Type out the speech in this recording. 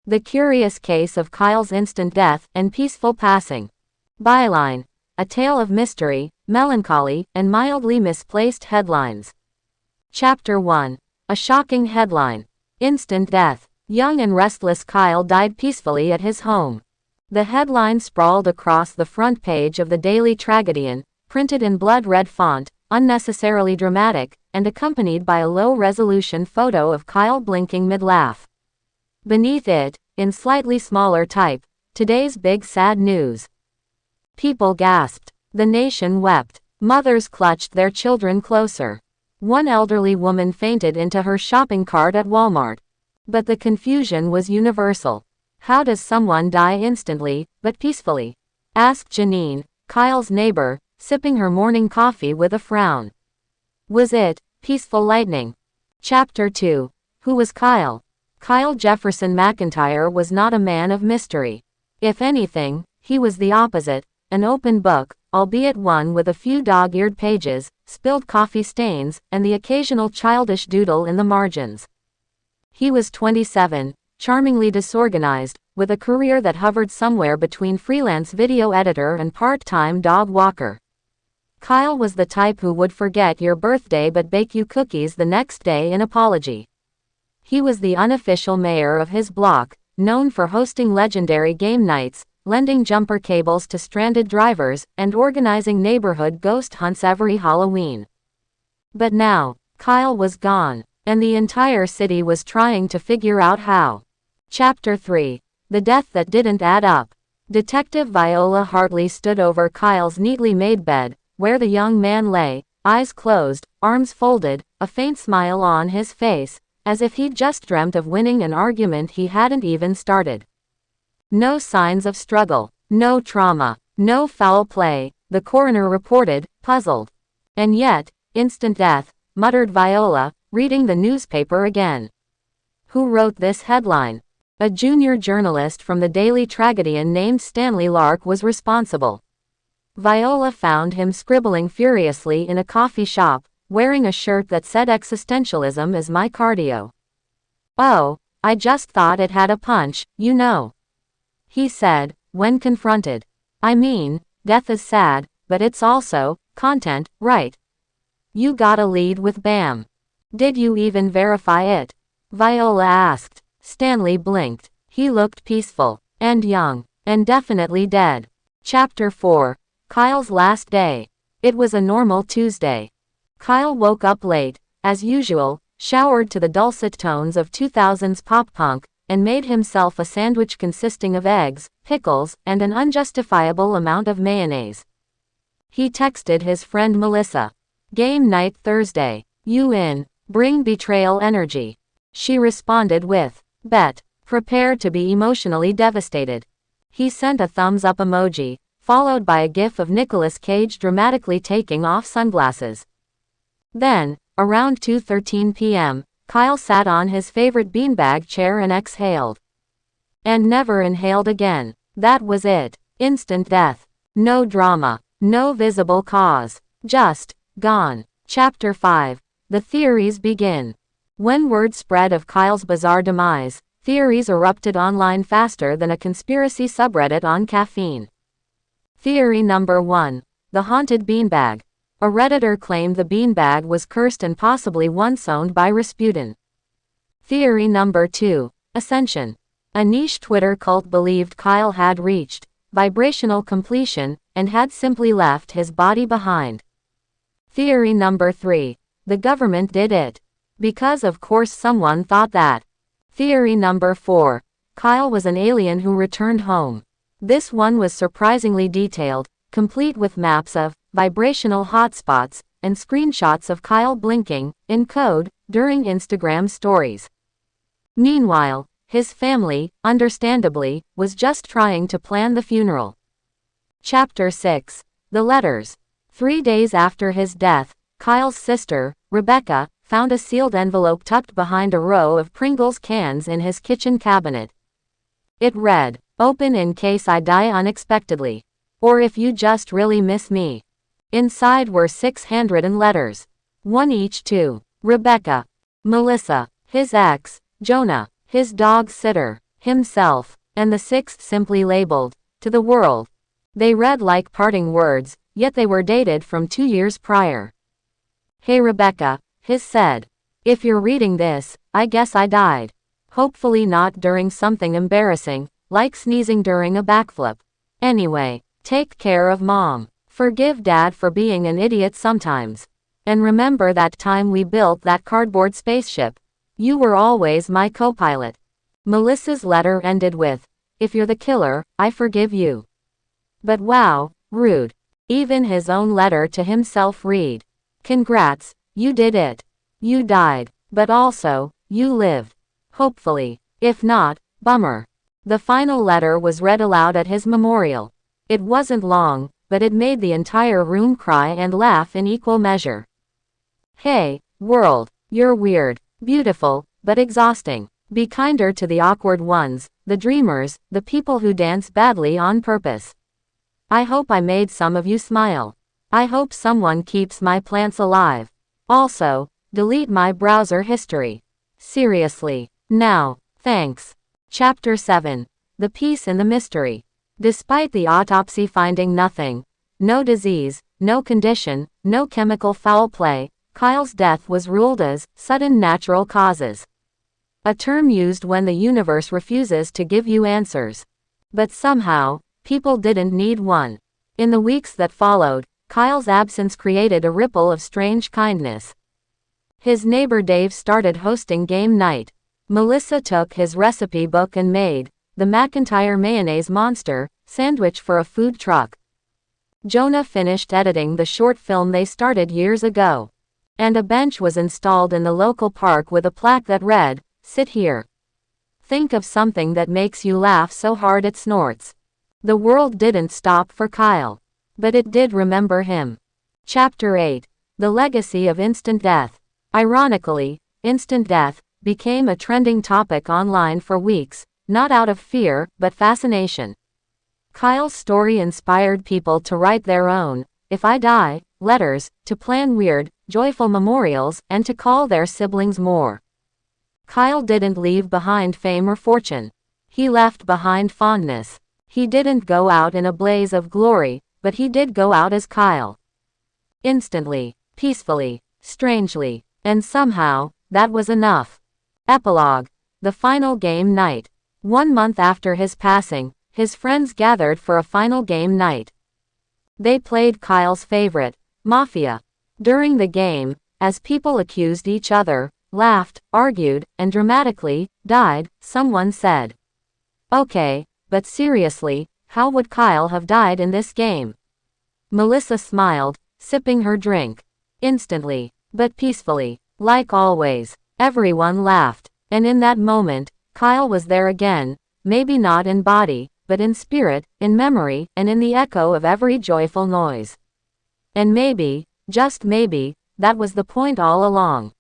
The curious case of Kyle's instant death and peaceful passing. Byline: a tale of mystery, melancholy, and mildly misplaced headlines. Chapter 1. A shocking headline. Instant death. Young and restless Kyle died peacefully at his home. The headline sprawled across the front page of the Daily Tragedian, printed in blood-red font, unnecessarily dramatic, and accompanied by a low-resolution photo of Kyle blinking mid-laugh. Beneath it, in slightly smaller type, "Today's big sad news." People gasped. The nation wept. Mothers clutched their children closer. One elderly woman fainted into her shopping cart at Walmart. But the confusion was universal. "How does someone die instantly, but peacefully?" asked Janine, Kyle's neighbor, sipping her morning coffee with a frown. Was it peaceful lightning? Chapter 2. Who was Kyle? Kyle Jefferson McIntyre was not a man of mystery. If anything, he was the opposite, an open book, albeit one with a few dog-eared pages, spilled coffee stains, and the occasional childish doodle in the margins. He was 27, charmingly disorganized, with a career that hovered somewhere between freelance video editor and part-time dog walker. Kyle was the type who would forget your birthday but bake you cookies the next day in apology. He was the unofficial mayor of his block, known for hosting legendary game nights, lending jumper cables to stranded drivers, and organizing neighborhood ghost hunts every Halloween. But now, Kyle was gone, and the entire city was trying to figure out how. Chapter 3. The death that didn't add up. Detective Viola Hartley stood over Kyle's neatly made bed, where the young man lay, eyes closed, arms folded, a faint smile on his face, as if he'd just dreamt of winning an argument he hadn't even started. No signs of struggle, no trauma, no foul play, the coroner reported, puzzled. And yet, instant death, muttered Viola, reading the newspaper again. Who wrote this headline? A junior journalist from the Daily Tragedian named Stanley Lark was responsible. Viola found him scribbling furiously in a coffee shop, wearing a shirt that said "Existentialism is my cardio." "Oh, I just thought it had a punch, you know," he said, when confronted. "I mean, death is sad, but it's also content, right? You gotta lead with BAM. Did you even verify it?" Viola asked. Stanley blinked. He looked peaceful, and young, and definitely dead. Chapter 4. Kyle's last day. It was a normal Tuesday. Kyle woke up late, as usual, showered to the dulcet tones of 2000s pop-punk, and made himself a sandwich consisting of eggs, pickles, and an unjustifiable amount of mayonnaise. He texted his friend Melissa. "Game night Thursday. You in? Bring betrayal energy." She responded with, "Bet." Prepare to be emotionally devastated. He sent a thumbs-up emoji, followed by a gif of Nicolas Cage dramatically taking off sunglasses. Then, around 2:13 p.m., Kyle sat on his favorite beanbag chair and exhaled. And never inhaled again. That was it. Instant death. No drama. No visible cause. Just gone. Chapter 5. The theories begin. When word spread of Kyle's bizarre demise, theories erupted online faster than a conspiracy subreddit on caffeine. Theory number 1. The haunted beanbag. A Redditor claimed the beanbag was cursed and possibly once owned by Rasputin. Theory number 2. Ascension. A niche Twitter cult believed Kyle had reached vibrational completion, and had simply left his body behind. Theory number 3. The government did it. Because of course someone thought that. Theory number 4. Kyle was an alien who returned home. This one was surprisingly detailed, complete with maps of vibrational hotspots, and screenshots of Kyle blinking, in code, during Instagram stories. Meanwhile, his family, understandably, was just trying to plan the funeral. Chapter 6. The letters. 3 days after his death, Kyle's sister, Rebecca, found a sealed envelope tucked behind a row of Pringles cans in his kitchen cabinet. It read, "Open in case I die unexpectedly. Or if you just really miss me." Inside were 6 handwritten letters. One each to Rebecca, Melissa, his ex, Jonah, his dog sitter, himself, and the sixth simply labeled, to the world. They read like parting words, yet they were dated from 2 years prior. Hey Rebecca, his said. If you're reading this, I guess I died. Hopefully not during something embarrassing, like sneezing during a backflip. Anyway, take care of Mom. Forgive Dad for being an idiot sometimes. And remember that time we built that cardboard spaceship. You were always my co-pilot. Melissa's letter ended with, if you're the killer, I forgive you. But wow, rude. Even his own letter to himself read, congrats, you did it. You died, but also, you lived. Hopefully. If not, bummer. The final letter was read aloud at his memorial. It wasn't long, but it made the entire room cry and laugh in equal measure. Hey, world, you're weird, beautiful, but exhausting. Be kinder to the awkward ones, the dreamers, the people who dance badly on purpose. I hope I made some of you smile. I hope someone keeps my plants alive. Also, delete my browser history. Seriously. Now, thanks. Chapter 7. The Peace in the Mystery. Despite the autopsy finding nothing, no disease, no condition, no chemical foul play, Kyle's death was ruled as sudden natural causes. A term used when the universe refuses to give you answers. But somehow, people didn't need one. In the weeks that followed, Kyle's absence created a ripple of strange kindness. His neighbor Dave started hosting game night. Melissa took his recipe book and made the McIntyre mayonnaise monster sandwich for a food truck. Jonah finished editing the short film they started years ago. And a bench was installed in the local park with a plaque that read, "Sit here. Think of something that makes you laugh so hard it snorts." The world didn't stop for Kyle. But it did remember him. Chapter 8. The Legacy of Instant Death. Ironically, instant death became a trending topic online for weeks, not out of fear, but fascination. Kyle's story inspired people to write their own, "If I Die" letters, to plan weird, joyful memorials, and to call their siblings more. Kyle didn't leave behind fame or fortune. He left behind fondness. He didn't go out in a blaze of glory, but he did go out as Kyle. Instantly, peacefully, strangely, and somehow, that was enough. Epilogue. The final game night. 1 month after his passing, his friends gathered for a final game night. They played Kyle's favorite, Mafia. During the game, as people accused each other, laughed, argued, and dramatically died, someone said, "Okay, but seriously, how would Kyle have died in this game?" Melissa smiled, sipping her drink. Instantly, but peacefully, like always, everyone laughed. And in that moment, Kyle was there again, maybe not in body, but in spirit, in memory, and in the echo of every joyful noise. And maybe, just maybe, that was the point all along.